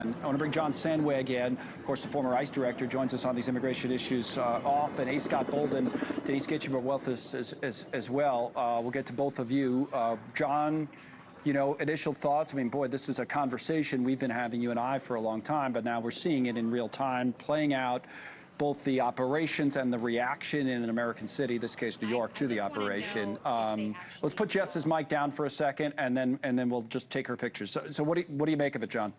I want to bring John Sandweg in. Of course, the former ICE director joins us on these immigration issues often. A. Scott Bolden, Denise Gitsham are with us as well. We'll get to both of you. John, you know, initial thoughts. I mean, boy, this is a conversation we've been having, you and I, for a long time, but now we're seeing it in real time, playing out both the operations and the reaction in an American city, this case New York, to the operation. Let's put Jess's mic down for a second, and then we'll just take her pictures. So what do you make of it, John?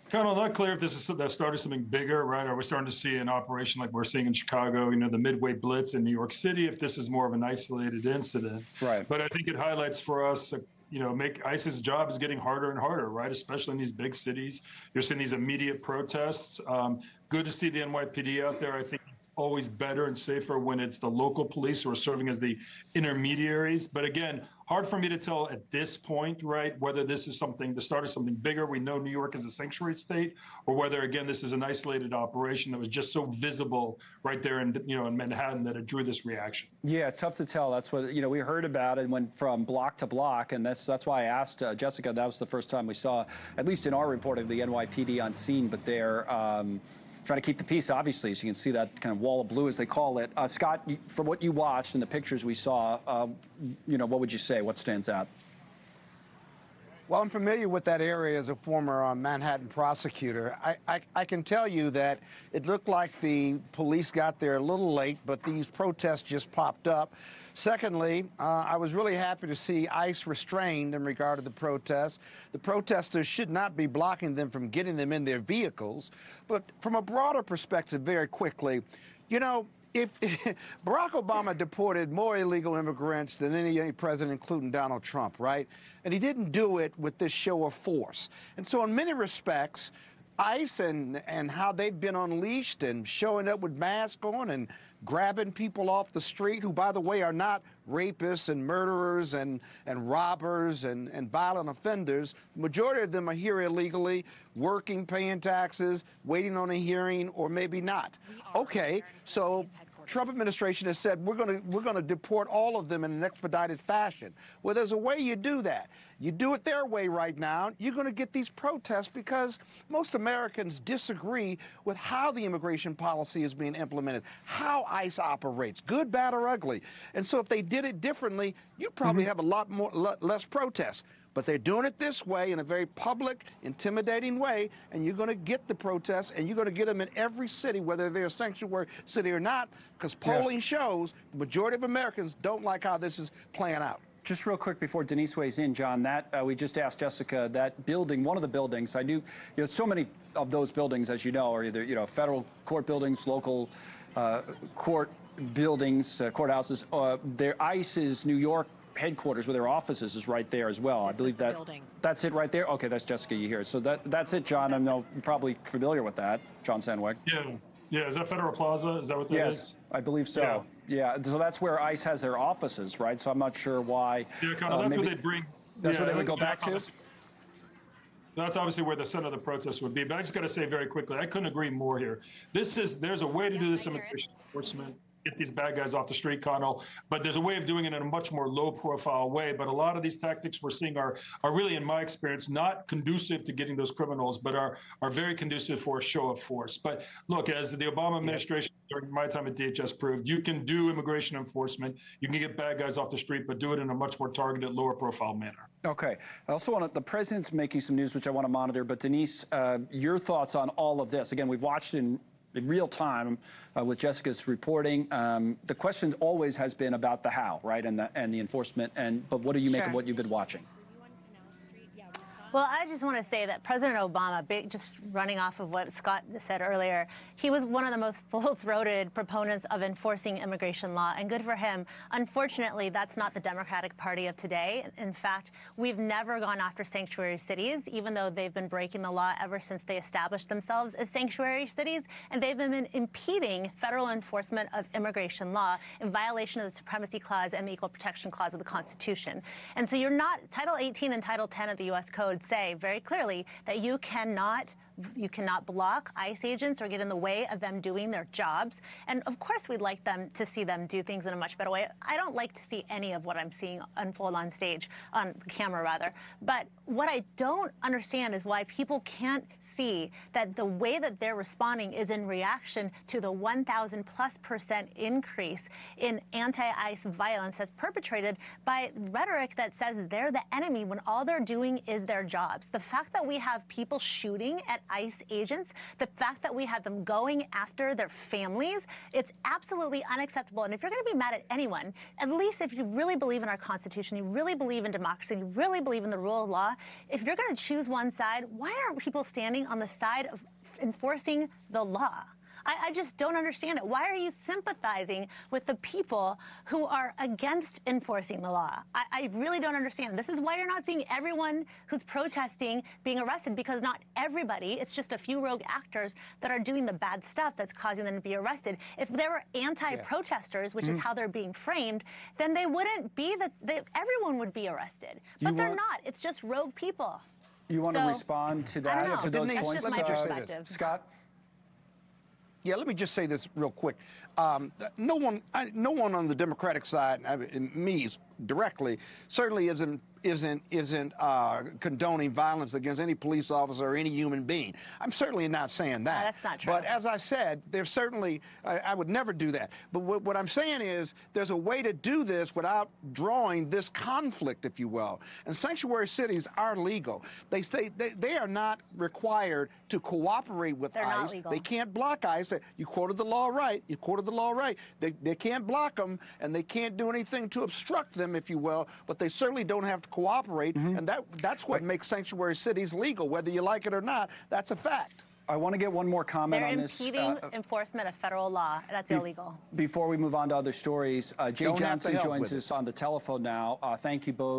Kind of not clear if this is that started something bigger, right? Are we starting to see an operation like we're seeing in Chicago, you know, the Midway Blitz in New York City, if this is more of an isolated incident? Right. But I think it highlights for us, you know, ICE's job is getting harder and harder, right? Especially in these big cities. You're seeing these immediate protests. Good to see the NYPD out there. I think it's always better and safer when it's the local police who are serving as the intermediaries. But again, hard for me to tell at this point, right, whether this is the start of something bigger. We know New York is a sanctuary state, or whether, again, this is an isolated operation that was just so visible right there in, you know, in Manhattan that it drew this reaction. Yeah, it's tough to tell. That's what, you know, we heard about it, went from block to block, and that's why I asked Jessica. That was the first time we saw, at least in our reporting, the NYPD on scene, but they're trying to keep the peace, obviously, so you can see that kind of wall of blue, as they call it. Scott, from what you watched and the pictures we saw, you know, what would you say? What stands out? Well, I'm familiar with that area as a former Manhattan prosecutor. I can tell you that it looked like the police got there a little late, but these protests just popped up. Secondly, I was really happy to see ICE restrained in regard to the protests. The protesters should not be blocking them from getting them in their vehicles. But from a broader perspective, very quickly, you know, if Barack Obama deported more illegal immigrants than any president, including Donald Trump, right? And he didn't do it with this show of force. And so in many respects, ICE and how they've been unleashed and showing up with masks on and grabbing people off the street, who, by the way, are not rapists and murderers and robbers and violent offenders. The majority of them are here illegally, working, paying taxes, waiting on a hearing, or maybe not. Okay, so Trump administration has said we're going to deport all of them in an expedited fashion. Well, there's a way you do that. You do it their way right now, you're going to get these protests because most Americans disagree with how the immigration policy is being implemented, how ICE operates, good, bad, or ugly. And so if they did it differently, you'd probably have a lot less protests. But they're doing it this way, in a very public, intimidating way, and you're going to get the protests, and you're going to get them in every city, whether they're a sanctuary city or not, because polling shows the majority of Americans don't like how this is playing out. Just real quick before Denise weighs in, John, that we just asked Jessica, that building, one of the buildings, I knew, you know, so many of those buildings, as you know, are either, you know, federal court buildings, local court buildings, courthouses. Their ICE's New York headquarters, where their offices, is right there as well. I believe that's it right there. Okay, that's Jessica. You hear it. So that's it, John. I'm you're probably familiar with that, John Sandweg. Yeah. Is that Federal Plaza? Is that what that is? Yes, I believe so. Yeah. So that's where ICE has their offices, right? So I'm not sure why. Yeah, kind of. That's where they'd bring. That's where they would go back to. That's obviously where the center of the protest would be. But I just got to say very quickly, I couldn't agree more here. There's a way to do this immigration enforcement. Get these bad guys off the street, Connell. But there's a way of doing it in a much more low-profile way. But a lot of these tactics we're seeing are really, in my experience, not conducive to getting those criminals, but are very conducive for a show of force. But look, as the Obama administration during my time at DHS proved, you can do immigration enforcement. You can get bad guys off the street, but do it in a much more targeted, lower-profile manner. Okay. I also want to, the president's making some news, which I want to monitor. But Denise, your thoughts on all of this? Again, we've watched in real time with Jessica's reporting. The question always has been about the how, right, and the enforcement. But what do you make of what you've been watching? Well, I just want to say that President Obama, just running off of what Scott said earlier, he was one of the most full-throated proponents of enforcing immigration law, and good for him. Unfortunately, that's not the Democratic Party of today. In fact, we've never gone after sanctuary cities, even though they've been breaking the law ever since they established themselves as sanctuary cities, and they've been impeding federal enforcement of immigration law in violation of the Supremacy Clause and the Equal Protection Clause of the Constitution. And so you're not, Title 18 and Title 10 of the U.S. Code say very clearly that you cannot You cannot block ICE agents or get in the way of them doing their jobs. And of course, we'd like them to see them do things in a much better way. I don't like to see any of what I'm seeing unfold on stage, on camera rather. But what I don't understand is why people can't see that the way that they're responding is in reaction to the 1,000+% increase in anti-ICE violence that's perpetrated by rhetoric that says they're the enemy when all they're doing is their jobs. The fact that we have people shooting at ICE agents, the fact that we have them going after their families, it's absolutely unacceptable. And if you're going to be mad at anyone, at least if you really believe in our Constitution, you really believe in democracy, you really believe in the rule of law, if you're going to choose one side, why aren't people standing on the side of enforcing the law? I just don't understand it. Why are you sympathizing with the people who are against enforcing the law? I really don't understand. This is why you're not seeing everyone who's protesting being arrested, because not everybody, it's just a few rogue actors that are doing the bad stuff that's causing them to be arrested. If there were anti-protesters, which is how they're being framed, then they wouldn't be everyone would be arrested. But they're not. It's just rogue people. You want to respond to that, to those Denise, points, let me just say this. Scott? Yeah, let me just say this real quick. No one on the Democratic side, me directly, certainly isn't condoning violence against any police officer or any human being. I'm certainly not saying that. No, that's not true. But as I said, there's certainly, I would never do that. But what I'm saying is there's a way to do this without drawing this conflict, if you will. And sanctuary cities are legal. They say they are not required to cooperate with They're ICE. not legal. They can't block ICE. You quoted the law right. You quoted the law right. They can't block them, and they can't do anything to obstruct them, if you will, but they certainly don't have to cooperate, and that's what makes sanctuary cities legal, whether you like it or not. That's a fact. I want to get one more comment on this. They're impeding enforcement of federal law. That's illegal. Before we move on to other stories, Jay Johnson joins us on the telephone now. Thank you both.